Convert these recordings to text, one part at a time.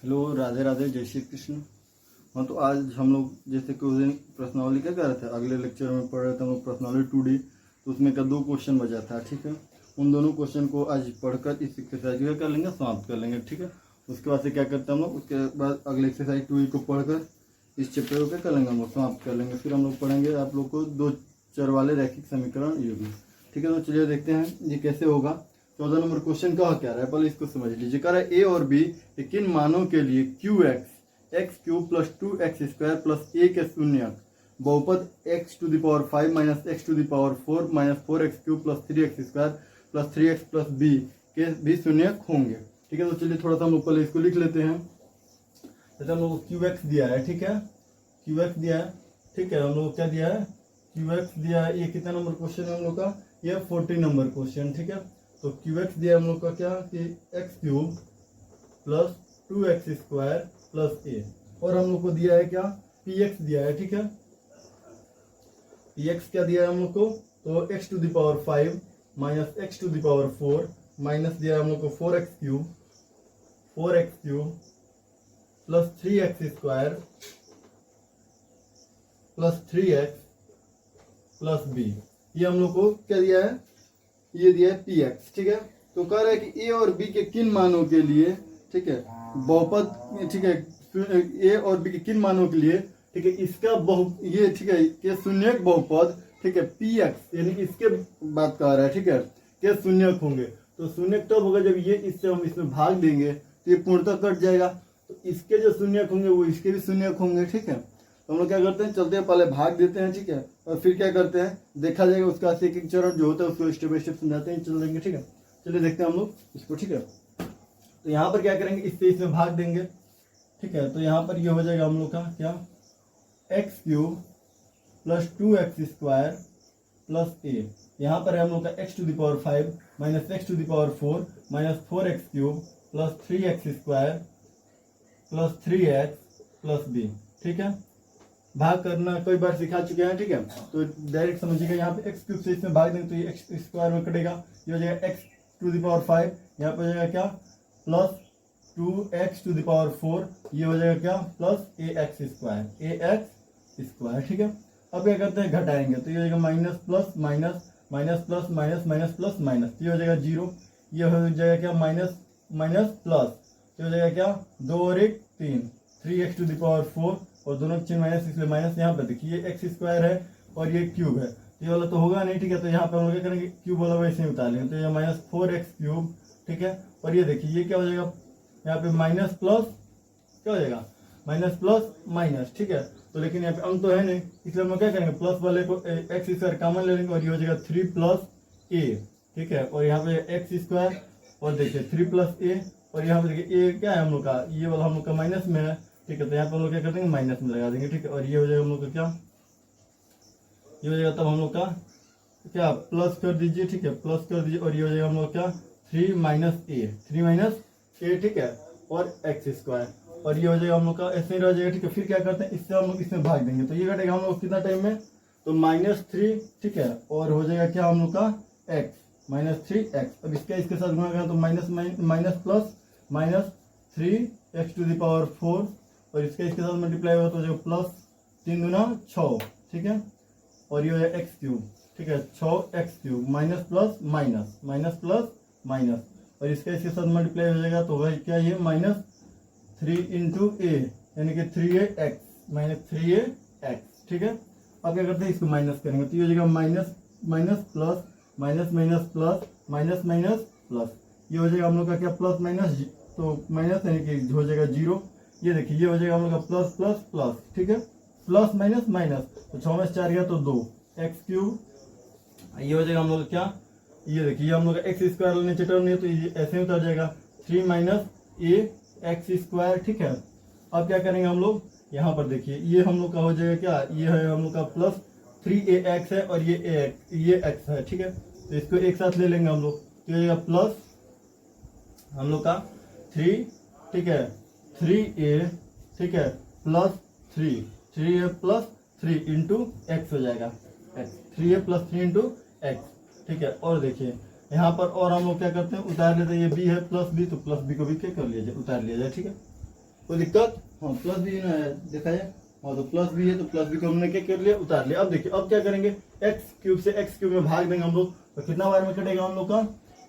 Hello, Radhe Radhe, जय श्री कृष्ण। हाँ, तो आज हम लोग जैसे कि उस दिन प्रश्नावली क्या कर रहे थे, अगले लेक्चर में पढ़ रहे थे हम लोग प्रश्नावली 2D। तो उसमें का 2 क्वेश्चन बचा था, ठीक है। उन दोनों क्वेश्चन को आज पढ़कर इस एक्सरसाइज को कर लेंगे, समाप्त कर लेंगे, ठीक है। उसके बाद से क्या करते हैं हम लोग, उसके बाद अगले एक्सरसाइज 2E को पढ़कर इस चैप्टर को क्या कर लेंगे हम लोग, समाप्त कर लेंगे। फिर हम लोग पढ़ेंगे आप लोग को 2 चर वाले रैखिक समीकरण युग्म, ठीक है। तो चलिए देखते हैं ये कैसे होगा। 14 नंबर क्वेश्चन का क्या रहा है, पहले इसको समझ लीजिए। कह रहा है ए और बी किन मानों के लिए q x cube plus 2x square plus a के शून्यक बहुपद x⁵ minus x⁴ minus 4x cube plus 3x square plus 3x plus b के भी शून्यक होंगे, ठीक है। तो चलिए थोड़ा सा हम लोग पहले इसको लिख लेते हैं। जैसे हम लोग को क्यू एक्स दिया है, ठीक है, क्यू एक्स दिया है, ठीक है। हम लोग को क्या दिया है, क्यू एक्स दिया है। ये कितना नंबर क्वेश्चन है हम लोग का, ये 40 नंबर क्वेश्चन, ठीक है। तो क्यू एक्स दिया हम लोग का क्या कि x cube plus 2x square plus a, और हम लोग को दिया है क्या, पी एक्स दिया है, ठीक है। पी एक्स क्या दिया है हम लोग को, तो x⁵ माइनस x⁴ माइनस दिया है हम लोग को 4x cube plus 3x square plus 3x plus b. ये हम लोग को क्या दिया है, ये दिया है पी एक्स, ठीक है। तो कह रहा है कि ए और बी के किन मानों के लिए, ठीक है, बहुपद, ठीक है, ए और बी के किन मानों के लिए, ठीक है, इसका ये, ठीक है, के शून्यक बहुपद, ठीक है, पी एक्स यानी इसके बात कर रहा है, ठीक है, के शून्यक होंगे। तो शून्यक तब होगा जब ये इससे हम इसमें भाग देंगे तो ये पूर्णतः कट जाएगा, तो इसके जो शून्यक होंगे वो इसके भी शून्यक होंगे, ठीक है। तो हम लोग क्या करते हैं, चलते हैं, पहले भाग देते हैं, ठीक है, और फिर क्या करते हैं, देखा जाएगा उसका एक एक चरण जो होता है उसको स्टेप बाय स्टेप समझाते हैं, चल देंगे, ठीक है। चलिए देखते हैं हम लोग इसको, ठीक है। तो यहाँ पर क्या करेंगे, इससे इसमें भाग देंगे, ठीक है। तो यहाँ पर ये हो जाएगा हम लोग का क्या, x cube plus 2x square plus a. यहाँ पर है हम लोग का x⁵ minus x⁴ minus 4x cube plus 3x square plus 3x plus b, ठीक है। भाग करना कई बार सिखा चुके हैं, ठीक है। तो डायरेक्ट समझिएगा, यहाँ पे एक्स क्यूब से इसमें भाग देंगे तो ये एक्स स्क्वायर में कटेगा, ये हो जाएगा x⁵, यहाँ पे हो जाएगा क्या, प्लस 2x⁴, ये हो जाएगा क्या, प्लस ax स्क्वायर, ठीक है। अब क्या करते हैं, घटाएंगे, तो ये हो जाएगा minus plus minus minus plus minus minus plus minus, ये हो जाएगा 0, ये हो जाएगा क्या, माइनस माइनस प्लस, ये हो जाएगा क्या, 2 और 1 3, 3x⁴, और दोनों चिन्ह माइनस, इसलिए माइनस। यहाँ पे देखिए ये एक्स स्क्वायर है और ये क्यूब है, तो ये वाला तो होगा नहीं, ठीक है। तो यहाँ पे हम लोग क्या करेंगे, क्यूब वाला वैसे ही उतार लेंगे, तो ये माइनस 4x क्यूब, ठीक है। और ये देखिए ये क्या हो जाएगा, यहाँ पे माइनस प्लस क्या हो जाएगा, माइनस प्लस माइनस, ठीक है। तो लेकिन यहाँ पे अंक तो है नहीं, इसलिए हम लोग क्या करेंगे, प्लस वाले को एक्स स्क्वायर कॉमन ले लेंगे, और ये हो जाएगा 3 प्लस ए, ठीक है। और यहाँ पे एक्स स्क्वायर, और देखिए 3 प्लस ए, और यहाँ पे देखिए ए क्या है हम लोग का, ये वाला हम लोग का माइनस में है, ठीक है। तो यहाँ पे हम लोग क्या कर देंगे, माइनस में लगा देंगे, ठीक है। और ये हो जाएगा हम लोग का क्या, ये हो जाएगा तब हम लोग का क्या, प्लस कर दीजिए, ठीक है, प्लस कर दीजिए, और ये हो जाएगा हम लोग क्या, 3 माइनस ए, ठीक है, और एक्स स्क्वायर, और ये हो जाएगा हम लोग का ऐसे ही रह जाएगा, ठीक है। फिर क्या करते हैं, इससे हम लोग इसमें भाग देंगे, तो ये घटेगा हम लोग कितना टाइम में, तो -3, ठीक है, और हो जाएगा क्या हम लोग का एक्स, -3x। अब इसके साथ गुणा करें तो minus minus plus minus 3x⁴, और इसके साथ मल्टीप्लाई होगा तो जो प्लस 3 दूना 6, ठीक है। और ये हो जाएगा एक्स क्यूब, ठीक है, 6x cube minus plus minus minus plus minus, और इसके साथ मल्टीप्लाई हो जाएगा तो वही क्या, ये -3 इंटू ए यानी कि 3ax -3ax, ठीक है। अब क्या करते हैं, इसको माइनस करेंगे, तो ये हो जाएगा minus minus plus minus minus plus minus minus plus, ये हो जाएगा हम लोग का क्या, प्लस माइनस, तो माइनस यानी कि हो जाएगा 0। ये देखिए ये हो जाएगा हम लोग का प्लस प्लस प्लस, ठीक है, प्लस माइनस माइनस, तो 6 में 4 गया तो 2 एक्स क्यूब, ये हो जाएगा हम लोग क्या, ये देखिए हम लोग का एक्स स्क्वायर नीचे टर्म नहीं है तो ये ऐसे ही उतर जाएगा, 3 माइनस ए एक्स स्क्वायर, ठीक है। अब क्या करेंगे हम लोग, यहाँ पर देखिए ये हम लोग का हो जाएगा क्या, ये है हम लोग का प्लस 3ax है, और ये x है, ठीक है। तो इसको एक साथ ले लेंगे हम लोग, तो ये प्लस हम लोग का 3, ठीक है, 3a, ठीक है, plus 3a plus 3 into x हो जाएगा, x 3a plus 3 into x, ठीक है। और देखिए यहाँ पर और हम लोग क्या करते हैं, उतार लेते हैं, ये b है प्लस b, तो प्लस b को भी क्या कर लिया जाए, उतार लिया जाए, ठीक है। कोई दिक्कत? हाँ प्लस भी ना है, देखा जाए। हाँ तो प्लस भी है, तो प्लस भी को हमने क्या कर लिया, उतार लिया। अब देखिए अब क्या करेंगे, एक्स क्यूब से एक्स क्यूब में भाग देंगे हम लोग, तो कितना बार में कटेगा हम लोग का,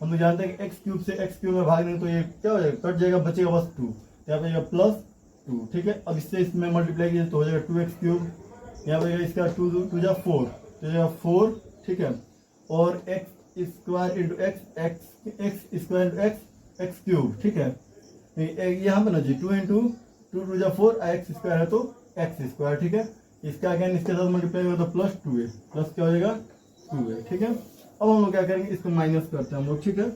हम लोग जानते हैं कि एक्स क्यूब से एक्स क्यूब में भाग देंगे तो ये क्या हो जाएगा, कट जाएगा, बचेगा बस 2, यहाँ पे +2। ठीक है, अब इससे इसमें मल्टीप्लाई कीजिए तो हो जाएगा 2x क्यूब, यहाँ पे इसका 2 2 जा 4, तो जाएगा 4। ठीक है, और x square into x, x square into x, x cube. ठीक है, यहाँ पे ना जी 2 इंटू 2 2 जा 4, एक्स स्क्वायर है तो एक्स स्क्वायर। ठीक है, इसका अगेन इसके साथ मल्टीप्लाई होगा तो +2 है, प्लस क्या हो जाएगा 2 है। ठीक है, अब हम लोग क्या करेंगे, इसको माइनस करते हैं हम लोग। ठीक है,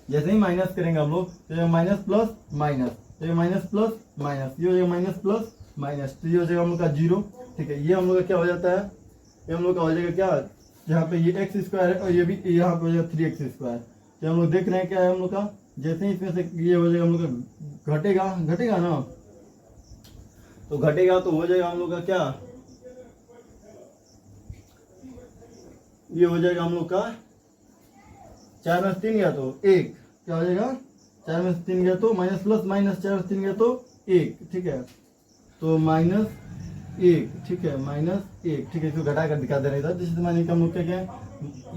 जैसे ही माइनस करेंगे हम लोग तो माइनस प्लस माइनस, तो माइनस प्लस माइनस, ये हो जाएगा माइनस प्लस माइनस, तो ये हो जाएगा हम लोग का 0। ठीक है, ये हम लोग का क्या हो जाता है, ये हम लोग का हो जाएगा क्या, यहाँ पे ये एक्स स्क्वायर है और ये भी यहाँ पे हो जाएगा 3x स्क्वायर। तो हम लोग देख रहे हैं क्या है हम लोग का, जैसे ही इसमें से ये हो जाएगा हम लोग का घटेगा ना, तो घटेगा तो हो जाएगा हम लोग का क्या, ये हो जाएगा हम लोग का 4 में 3 गया तो 1, क्या हो जाएगा 4 में 3 गया तो माइनस प्लस माइनस, 4 में 3 गया तो 1। ठीक है, तो -1। ठीक है, -1। ठीक है, इसको घटा कर दिखा दे रहा था, जिससे मानिए हम लोग क्या ये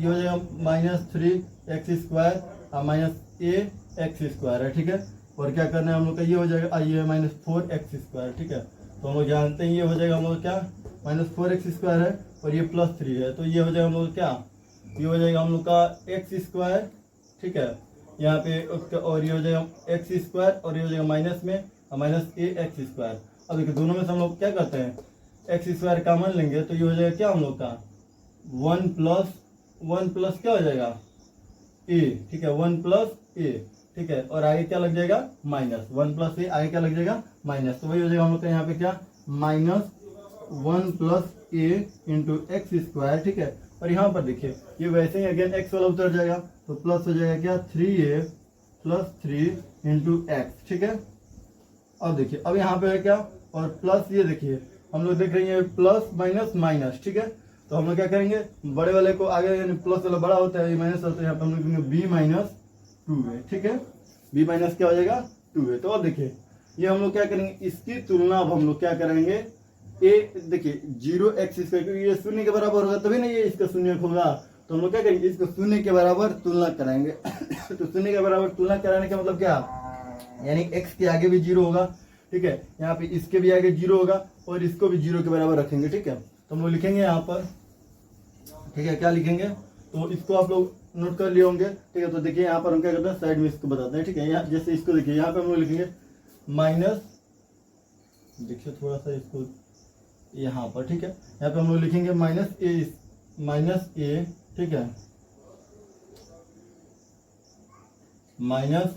हो जाएगा -3x स्क्वायर और -ax स्क्वायर है। ठीक है, और क्या करना है हम लोग का, ये हो जाएगा ये -4x स्क्वायर। ठीक है, तो हम लोग जानते हैं ये हो जाएगा हम लोग क्या, -4x स्क्वायर है और ये +3 है, तो ये हो जाएगा हम लोग क्या, ये हो जाएगा हम लोग का एक्स स्क्वायर। ठीक है, यहाँ पे और ये हो जाएगा एक्स स्क्वायर और ये हो जाएगा माइनस में -ax स्क्वायर। अब देखिए दोनों में से हम लोग क्या करते हैं, एक्स स्क्वायर कॉमन लेंगे तो ये हो जाएगा क्या हम लोग का 1 प्लस क्या हो जाएगा a। ठीक है, 1 + a। ठीक है, और आगे क्या लग जाएगा -1 + a, आगे क्या लग जाएगा माइनस, तो वही हो जाएगा हम लोग का यहाँ पे क्या -1 + a इंटू एक्स स्क्वायर। ठीक है, और यहाँ पर देखिए ये वैसे ही अगेन एक्स वाला उतर जाएगा तो प्लस हो जाएगा क्या 3a + 3 इंटू एक्स। ठीक है, अब देखिए अब यहाँ पे है क्या, और प्लस ये देखिए हम लोग देख रहे हैं प्लस माइनस माइनस। ठीक है, तो हम लोग क्या करेंगे, बड़े वाले को आगे यानी प्लस वाला बड़ा होता है, ये माइनस होता है, यहाँ पे हम लोग करेंगे b-2 है। ठीक है, b- क्या हो जाएगा 2 है। तो अब देखिए ये हम लोग क्या करेंगे, इसकी तुलना अब हम लोग क्या करेंगे, ए देखिए 0x स्क्वायर, क्योंकि ये 0 के बराबर होगा तभी ना ये इसका 0 होगा, तो हम लोग क्या करेंगे, इसको 0 के बराबर तुलना कराएंगे। तो 0 के बराबर तुलना कराने का मतलब क्या, यानी x के आगे भी 0 होगा। ठीक है, यहाँ पे इसके भी आगे 0 होगा और इसको भी 0 के बराबर रखेंगे। ठीक है, तो हम लोग लिखेंगे यहाँ पर, ठीक है, क्या लिखेंगे, तो इसको आप लोग नोट कर लिए होंगे। ठीक है, तो देखिए यहाँ पर हम क्या करते हैं, साइड में इसको बताते हैं। ठीक है, यहाँ जैसे इसको देखिए यहाँ पे हम लोग लिखेंगे माइनस, देखिए थोड़ा सा इसको यहाँ पर। ठीक है, यहाँ पे हम लोग लिखेंगे -a। ठीक है, माइनस,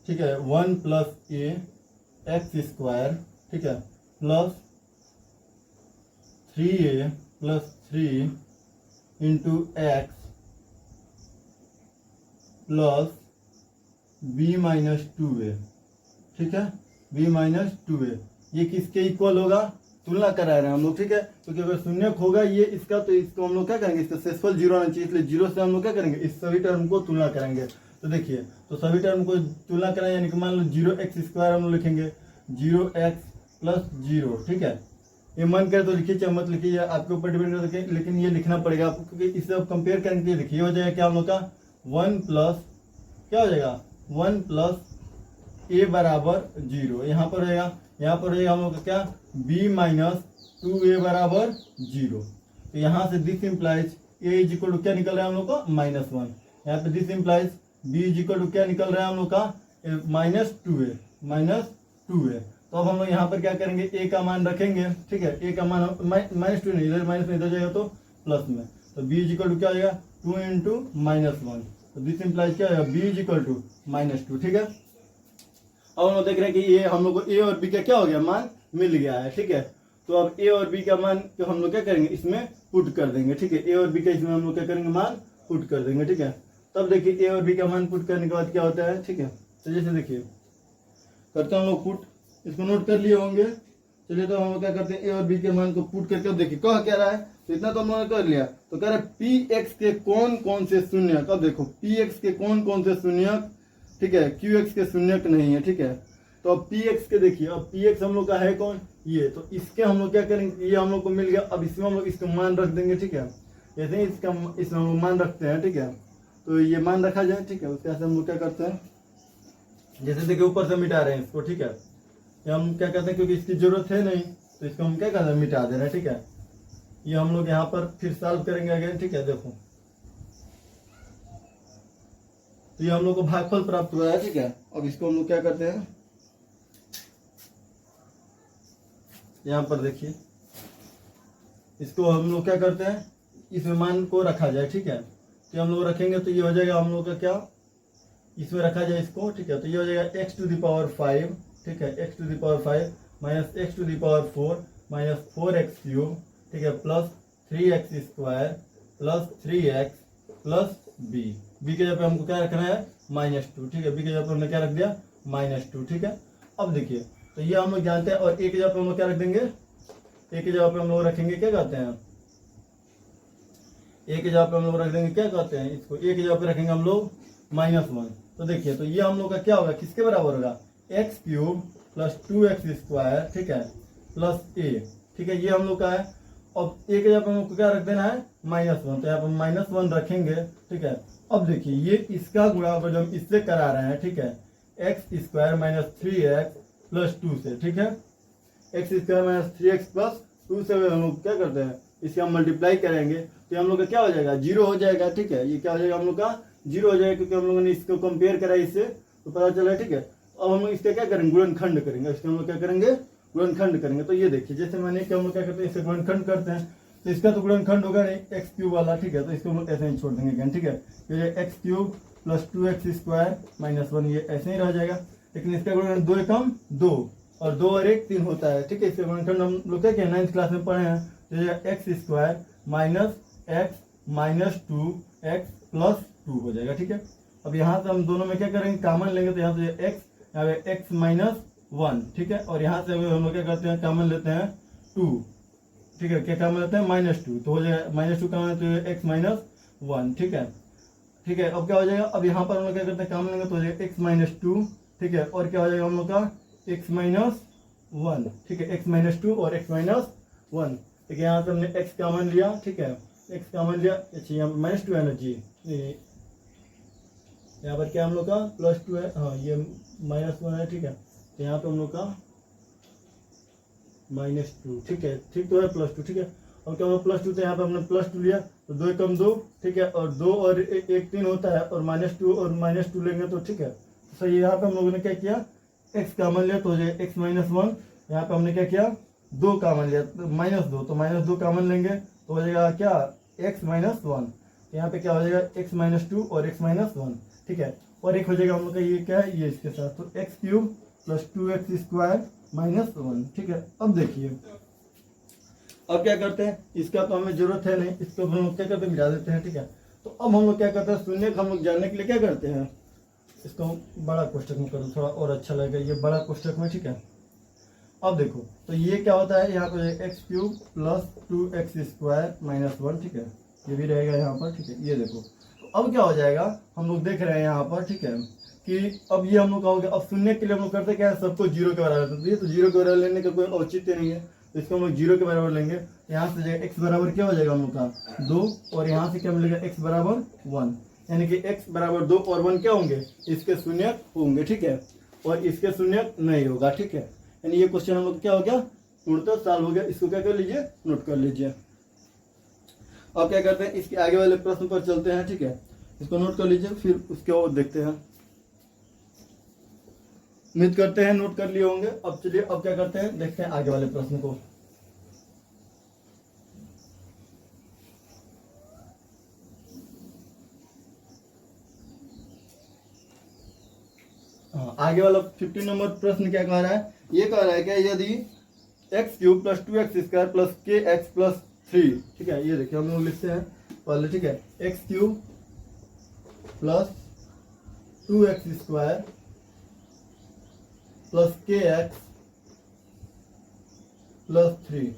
ठीक है 1 + a एक्स स्क्वायर। ठीक है, plus 3a + 3 into x plus b-2a। ठीक है, b-2a ये किसके इक्वल होगा, तुलना करा रहे हैं हम लोग। ठीक है, क्योंकि अगर शून्य होगा ये इसका, तो इसको हम लोग क्या करेंगे, इसका शेषफल 0 आना चाहिए, इसलिए 0 से हम लोग क्या करेंगे, इस सभी टर्म को तुलना करेंगे। तो देखिए, तो सभी टर्म को तुलना कराएं, यानी कि मान लो 0x स्क्वायर हम लोग लिखेंगे 0x + 0। ठीक है, ये मन करे तो लिखिए, चाहे मत लिखिए, आपके ऊपर डिपेंड करता है, लेकिन ये लिखना पड़ेगा आपको, क्योंकि इससे आप कंपेयर करेंगे। देखिए हो जाएगा क्या हम लोग का 1 + क्या हो जाएगा 1 + a बराबर 0। यहाँ पर रहेगा, यहाँ पर रहेगा हम लोग का क्या b-2a बराबर 0। तो यहाँ से दिस इम्प्लाइज a = क्या निकल रहा है हम लोग का -1। यहाँ पे दिस इम्प्लाइज b = क्या निकल रहा है हम लोग का -2a। तो अब हम लोग यहाँ पर क्या करेंगे, a का मान रखेंगे। ठीक है, a का मान -2 नहीं, इधर माइनस में इधर जाएगा तो प्लस में, तो b = क्या हो जाएगा 2 × -1। तो दिस इम्प्लाइज क्या होगा b = -2। ठीक है, अब हम लोग देख रहे हैं कि ये हम लोग को a और b का क्या हो गया, मान मिल गया है। ठीक है, तो अब a और b का मान तो हम लोग क्या करेंगे, इसमें पुट कर देंगे। ठीक है, a और b का इसमें हम लोग क्या करेंगे, मान पुट कर देंगे। ठीक है, तब देखिए a और b का मान पुट करने के बाद क्या होता है। ठीक है, तो जैसे देखिए करते हैं हम लोग पुट, इसको नोट कर लिए होंगे। चलिए, तो हम लोग क्या करते हैं, a और b के मान को पुट करके, अब देखिए कह क्या रहा है, तो इतना तो हम लोगों ने कर लिया। तो कह रहा है px के कौन कौन से शून्यक, अब देखो px के कौन कौन से शून्यक, ठीक है, qx के शून्यक नहीं है। ठीक है, तो अब पी एक्स के देखिए, अब पी एक्स हम लोग का है कौन, ये, तो इसके हम लोग क्या करेंगे, ये हम लोग को मिल गया, अब इसमें हम लोग इसका मान रख देंगे, ठीक है। जैसे ही इसमें हम लोग मान रखते हैं, ठीक है, तो ये मान रखा जाए, ठीक है। उसके बाद हम लोग क्या करते हैं, जैसे देखिए ऊपर से मिटा रहे हैं इसको, ठीक है। ये हम क्या करते हैं, क्योंकि इसकी जरूरत है नहीं, तो इसको हम क्या करते हैं, मिटा दे रहे हैं, ठीक है। ये हम लोग यहाँ पर फिर सॉल्व करेंगे अगेन, ठीक है। देखो तो ये हम लोग को भागफल प्राप्त हुआ है, ठीक है। अब इसको हम लोग क्या करते हैं, यहाँ पर देखिए, इसको हम लोग क्या करते हैं, इस मान को रखा जाए, ठीक है। तो हम लोग रखेंगे तो ये हो जाएगा हम लोग का क्या, इसमें रखा जाए इसको, ठीक है। तो ये हो जाएगा x टू द पावर 5, ठीक है, x to the power 5 minus x to the power 4 minus 4x cube, ठीक है, plus 3x square plus 3x plus b। b के जगह पे हमको क्या रखना है, -2, ठीक है। b के जगह पे हमने क्या रख दिया, -2, ठीक है। अब देखिए, तो ये हम लोग जानते हैं, और a की जगह पे हम लोग क्या रख देंगे, a की जगह पे हम लोग रखेंगे क्या कहते हैं, a की जगह पे हम लोग रख देंगे क्या कहते हैं इसको, a की जगह पे रखेंगे हम लोग -1। तो देखिए, तो ये हम लोग का क्या होगा, किसके बराबर होगा, x cube plus 2x square, ठीक है, प्लस a, ठीक है। ये हम लोग का है। अब a के जगह पे हमको क्या रख देना है, -1, तो यहाँ पर -1 रखेंगे, ठीक है। अब देखिए, ये इसका गुणा जो हम इससे करा रहे हैं, ठीक है, x square minus 3x plus 2 से, ठीक है, x square minus 3x plus 2 से हम लोग क्या करते हैं, इसके हम मल्टीप्लाई करेंगे, तो हम लोग का क्या हो जाएगा, 0 हो जाएगा, ठीक है। ये क्या हो जाएगा हम लोग का, 0 हो जाएगा, क्योंकि हम लोगों ने इसको कंपेयर करा इससे, तो पता चला, ठीक है। अब हम लोग इसका क्या करेंगे, गुणनखंड करेंगे, इसके हम लोग क्या करेंगे, गुणनखंड करेंगे। तो ये देखिए, जैसे मैंने कि हम लोग क्या करते हैं, इससे गुणनखंड करते हैं, तो इसका तो गुणनखंड होगा नहीं, एक्स क्यूब वाला, ठीक है। तो इसको हम लोग ऐसे ही छोड़ देंगे, ठीक है। ये x cube plus 2x square -1, ये ऐसे ही रह जाएगा। लेकिन इसका गुणनखंड 2 एकम 2 और 2 और 1 3 होता है, ठीक है। इसका गुणनखंड हम लोग क्या 9th क्लास में पढ़े हैं, तो ये x square minus x minus 2x plus 2 हो जाएगा, ठीक है। अब यहाँ से हम दोनों में क्या करेंगे, कॉमन लेंगे, तो यहाँ से x, यहाँ पे x -1, ठीक है। और यहाँ से हम लोग क्या करते हैं, कॉमन लेते हैं 2, ठीक है। क्या कॉमन लेते हैं, -2, तो हो जाएगा -2 कॉमन, तो x -1, ठीक है, ठीक है। अब क्या हो जाएगा, अब यहाँ पर हम लोग क्या करते हैं, कॉमन लेंगे, तो हो जाएगा x -2, ठीक है। और क्या हो जाएगा हम लोग का x -1, ठीक है, x -2 और x -1, ठीक है। यहाँ से हमने x कॉमन लिया, ठीक है, x कॉमन लिया, अच्छा यहाँ -2 है ना जी, यहाँ पर क्या हम लोग का +2 है, हाँ ये -1 है, ठीक है। तो यहाँ पे हम लोग का -2, ठीक है, ठीक तो है, +2, ठीक है। अब क्या होगा +2, तो यहाँ पे हमने +2 लिया, तो 2 एकम 2, ठीक है, और 2 और 1 3 होता है, और -2 और -2 लेंगे, तो ठीक है। तो सही, यहाँ पे हम लोगों ने क्या किया, x कॉमन लिया, तो x -1, यहाँ पे हमने क्या किया, 2 कॉमन लिया, तो -2, तो -2 कॉमन लेंगे, तो हो जाएगा क्या, x -1, यहाँ पे क्या हो जाएगा, x -2 और x -1, ठीक है। और एक हो जाएगा हम लोग का ये क्या है, ये इसके साथ, तो x cube plus 2x square -1, ठीक है। अब देखिए, अब क्या करते हैं, इसका तो हमें जरूरत है नहीं, इसको हम लोग क्या करते हैं, मिटा देते हैं, ठीक है। तो अब हम लोग क्या करते हैं, शून्य को हम लोग जानने के लिए क्या करते हैं, इसको बड़ा कोष्टक में करो, थोड़ा और अच्छा लगेगा, ये बड़ा कोष्टक में, ठीक है। अब देखो, तो ये क्या होता है, यहाँ पर x cube plus 2x square -1, ठीक है, ये भी रहेगा यहाँ पर, ठीक है। ये देखो, तो अब क्या हो जाएगा, हम लोग देख रहे हैं यहाँ पर, ठीक है, कि अब ये हम लोग का हो गया। अब शून्य के लिए हम लोग करते क्या है, सबको 0 के बराबर करते हैं, तो 0 के बराबर लेने का कोई औचित्य नहीं है, तो इसको हम लोग 0 के बराबर लेंगे। यहाँ से x बराबर क्या हो जाएगा हम लोग का 2, और यहाँ से क्या मिलेगा x बराबर 1, यानी कि x बराबर 2 और 1 क्या होंगे, इसके शून्य होंगे, ठीक है, और इसके शून्य नहीं होगा, ठीक है। यानी ये क्वेश्चन हम लोग क्या हो गया, पूर्णतः सॉल्व हो गया। इसको क्या कर लीजिए, नोट कर लीजिए। अब क्या करते हैं, इसके आगे वाले प्रश्न पर चलते हैं, ठीक है, इसको नोट कर लीजिए, फिर उसके और देखते हैं। उम्मीद करते हैं नोट कर लिए होंगे। अब चलिए, अब क्या करते हैं, देखते हैं आगे वाले प्रश्न को। हाँ, आगे वाला 15 नंबर प्रश्न क्या कह रहा है, ये कह रहा है कि यदि x cube plus 2x square plus kx plus 3, ठीक है, ये देखिए हम लोग लिखते हैं पहले, ठीक है, x cube plus 2x square plus kx plus 3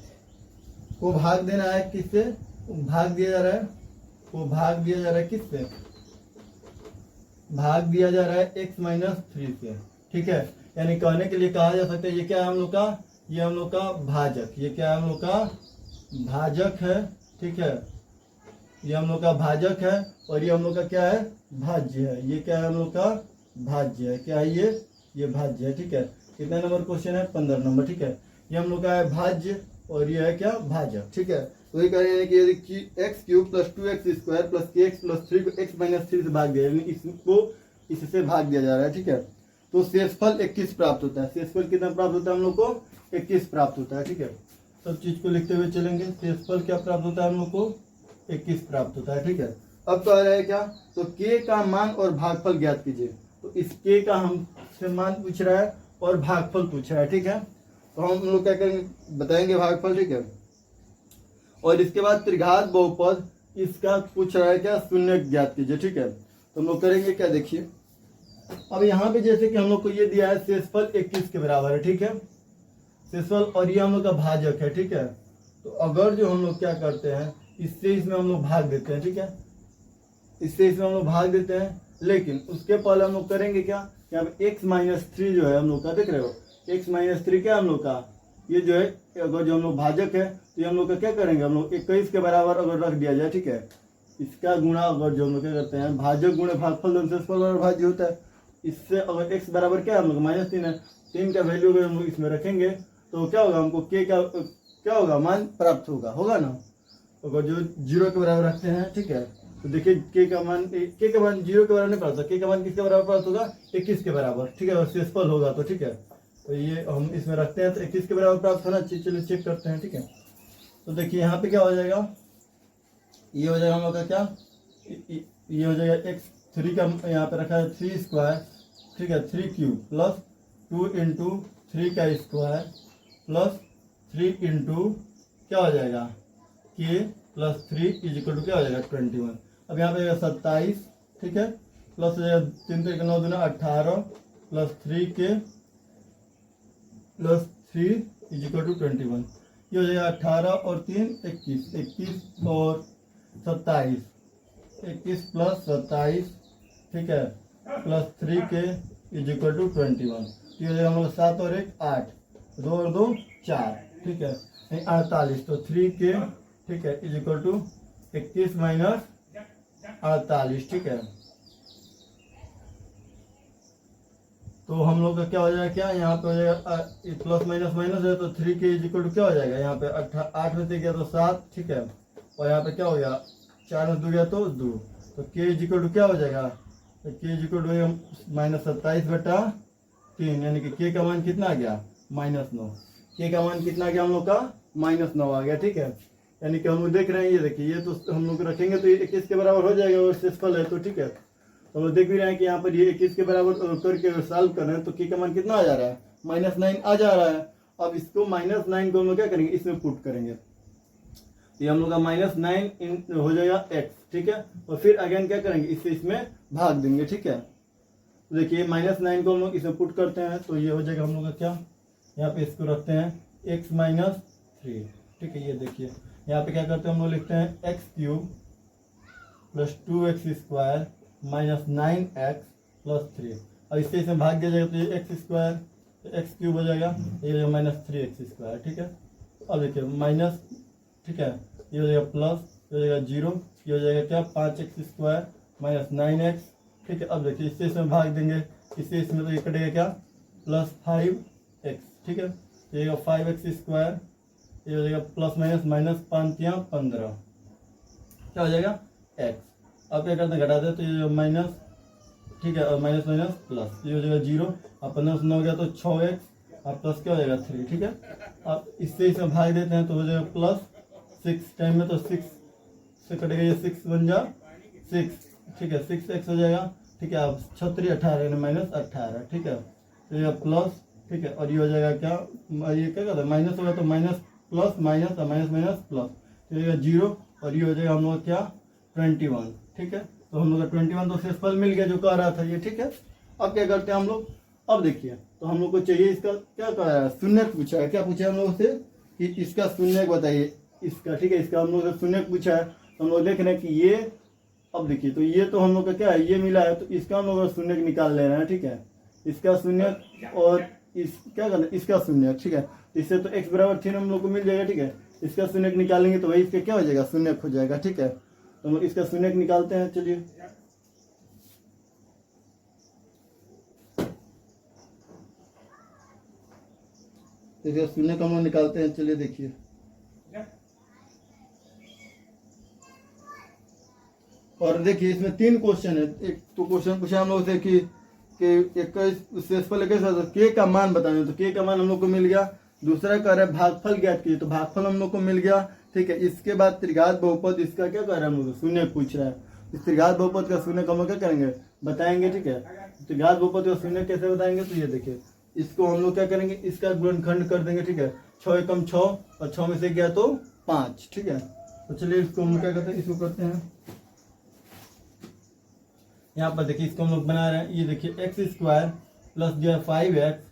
को भाग देना है, किससे भाग दिया जा रहा है, को भाग दिया जा रहा है किससे, भाग दिया जा रहा है x -3 से, ठीक है। यानी कहने के लिए कहा जा सकता है ये क्या है हम लोग का, ये हम लोग का भाजक, ये क्या है हम लोग का भाजक है, ठीक है। ये हम लोग का भाजक है और ये हम लोग का क्या है, भाज्य है। ये क्या है हम लोग का भाज्य है, क्या है ये भाज्य है, ठीक है। कितना नंबर क्वेश्चन है, 15 नंबर, ठीक है। ये हम लोग का है भाज्य और ये है क्या, भाजक, ठीक है। तो ये कह रहे हैं कि यदि x cube plus 2x square plus के एक्स प्लस 3 को x माइनस 3 से भाग दिया, यानी इसको इससे भाग दिया जा रहा है, ठीक है। तो शेषफल 21 प्राप्त होता है। शेषफल कितना प्राप्त होता है हम लोग को, 21 प्राप्त होता है, ठीक है। सब चीज को लिखते हुए चलेंगे। शेषफल क्या प्राप्त होता है हम लोग को, 21 प्राप्त होता है, ठीक है। अब कह रहा है क्या, तो k का मान और भागफल ज्ञात कीजिए। तो इस k का हमसे मान पूछ रहा है और भागफल पूछ रहा है, ठीक है। तो हम लोग क्या करेंगे, बताएंगे भागफल, ठीक है। और इसके बाद त्रिघात बहुपद, इसका पूछ रहा है क्या, शून्य ज्ञात कीजिए, ठीक है। तो हम लोग करेंगे क्या, देखिए। अब यहाँ पे जैसे कि हम लोग को ये दिया है शेषफल 21 के बराबर है, ठीक है। शेषफल और ये हम लोग का भाजक है, ठीक है। तो अगर जो हम लोग क्या करते हैं, इससे इसमें हम लोग भाग देते हैं, ठीक है। इससे इसमें हम लोग भाग देते हैं, लेकिन उसके पहले हम लोग करेंगे क्या, यहाँ पे x माइनस 3 जो है हम लोग का, देख रहे हो x माइनस 3 क्या हम लोग का, ये जो है अगर जो हम लोग भाजक है तो ये हम लोग का क्या करेंगे, हम लोग 21 के बराबर अगर रख दिया जाए, ठीक है। इसका गुणा अगर जो हम लोग क्या करते हैं, भाजक गुणे भागफल दोनों शेषफल और भाज्य होता है। इससे अगर x बराबर क्या है हम लोग -3 है, 3 का वैल्यू अगर हम लोग इसमें रखेंगे तो क्या होगा, हमको k का क्या होगा, मान प्राप्त होगा ना। अगर जो 0 के बराबर रखते हैं, ठीक है, तो देखिए k का मान 0 के बराबर नहीं प्राप्त होगा, k का मान किसके बराबर प्राप्त होगा, 21 के बराबर, ठीक है। और शेषफल होगा तो ठीक है, तो ये हम इसमें रखते हैं तो 21 के बराबर प्राप्त होना चाहिए। चलिए चेक करते हैं, ठीक है। तो देखिए यहाँ पे क्या हो जाएगा, ये हो जाएगा हम लोग का क्या, ये हो जाएगा x3 का यहाँ पे रखा है 3 स्क्वायर, ठीक है, 3 क्यूब प्लस 2 इंटू 3 का स्क्वायर प्लस 3 इंटू क्या हो जाएगा k plus 3 is equal to क्या हो जाएगा 21। अब यहाँ पे 27, ठीक है, प्लस हो जाएगा 3 3 9 2 18 plus 3k plus 3 is equal to 21। ये हो जाएगा 18 और 3 21, 21 और 27, 21 प्लस 27, ठीक है, plus 3k is equal to 21। ये हो जाएगा हम लोग 7 और 1 8, 2 और 2 4, ठीक है, 48। तो 3k, ठीक है, इज इक्वल टू 21 माइनस 48, ठीक है। तो हम लोग का क्या हो जाएगा, क्या यहाँ पे हो जाएगा प्लस माइनस माइनस है तो 3k इज इक्वल टू क्या हो जाएगा, यहाँ पे 8 में से गया तो 7, ठीक है। और यहाँ पे क्या हो गया, 4 में 2 गया तो 2, तो k इज इक्वल टू क्या हो जाएगा, तो k इज इक्वल टू -27/3, यानी कि k का मान कितना आ गया, -9। k का मान कितना आ गया हम लोग का, -9 आ गया, ठीक है। यानी कि हम लोग देख रहे हैं, ये देखिए, ये तो हम लोग रखेंगे तो ये 21 के बराबर हो जाएगा और शेषफल है तो ठीक है। तो हम लोग देख भी रहे हैं कि यहाँ पर ये 21 के बराबर करके सॉल्व कर रहे हैं तो k का मान कितना आ जा रहा है, -9 आ जा रहा है। अब इसको -9 को हम लोग क्या करेंगे, इसमें पुट करेंगे तो ये हम लोग का -9 हो जाएगा x, ठीक है। और फिर अगेन क्या करेंगे, इससे इसमें भाग देंगे, ठीक है। तो देखिए -9 को हम लोग इसमें पुट करते हैं तो ये हो जाएगा हम लोग का क्या, यहाँ पे इसको रखते हैं x -3, ठीक है। ये देखिए यहाँ पे क्या करते हैं हम लोग, लिखते हैं x³ plus 2x square minus 9x plus 3। अब इससे इसमें भाग दिया जाएगा तो ये x² तो x³ हो जाएगा, ये -3x स्क्वायर, ठीक है। अब देखिए माइनस, ठीक है, ये हो जाएगा प्लस, ये हो जाएगा 0, ये हो जाएगा क्या 5x स्क्वायर माइनस 9x, ठीक है। अब देखिए इससे इसमें भाग देंगे, इससे इसमें तो ये कटेगा क्या, प्लस 5x, ठीक है, ये 5x स्क्वायर, ये हो जाएगा प्लस माइनस माइनस 5 या 15, क्या हो जाएगा x। अब क्या करते हैं, घटा दे तो ये माइनस, ठीक है, और माइनस माइनस प्लस, ये हो जाएगा 0, अब 15 से 9 हो गया तो 6x, अब प्लस क्या हो जाएगा 3, ठीक है। अब इससे इसमें भाग देते हैं तो हो जाएगा प्लस 6 टाइम में तो 6 से कटेगा, ये 6 बन जा 6, ठीक है, 6x हो जाएगा, ठीक है। अब 36 18 -18, ठीक है, तो ये प्लस, ठीक है। और ये हो जाएगा क्या, ये क्या कहते हैं माइनस होगा तो माइनस प्लस माइनस और माइनस माइनस प्लस, तो ये 0 और ये हो जाएगा हम लोग क्या 21, ठीक है। तो हम लोग का 21 तो शेषफल मिल गया जो कह रहा था ये, ठीक है। अब क्या करते हैं हम लोग, अब देखिए तो हम लोग को चाहिए इसका क्या कह रहा है, शून्य पूछा है, क्या पूछा है हम लोग से कि इसका शून्य बताइए इसका, ठीक है। इसका हम लोग से शून्य पूछा है तो हम लोग देख रहे हैं कि ये, अब देखिए तो ये तो हम लोग का क्या है, ये मिला है तो इसका हम लोग शून्य निकाल ले रहे हैं, ठीक है। इसका शून्य और इस क्या करना इसका शून्य, ठीक है। इससे तो x बराबर 3 हम लोग को मिल जाएगा, ठीक है। इसका शून्य निकालेंगे तो वही इसका क्या हो जाएगा, शून्य हो जाएगा, ठीक है। तो हम इसका शून्य निकालते हैं, चलिए। इसका शून्य हम लोग निकालते हैं, चलिए देखिए। और देखिए इसमें 3 क्वेश्चन है। एक तो क्वेश्चन पूछा हम लोग से कि 21 पर लेकर के का मान बताएं, तो के का मान हम लोग को मिल गया। दूसरा कह रहा है भागफल ज्ञात कीजिए, तो भागफल हम लोग को मिल गया, ठीक है। इसके बाद त्रिघात बहुपद, इसका क्या कह रहा है हम लोग, शून्य पूछ रहा है। इस त्रिघात बहुपद का शून्य हम लोग क्या करेंगे, बताएंगे, ठीक है। त्रिघात बहुपद का शून्य कैसे बताएंगे, तो ये देखिए, इसको हम लोग क्या करेंगे, इसका गुणनखंड कर देंगे, ठीक है। 6 एकम 6 और 6 में से गया तो 5, ठीक है। तो चलिए इसको हम क्या करते हैं, इसको करते हैं। यहाँ पर देखिए इसको हम लोग बना रहे हैं, ये देखिए x² प्लस जो है 5x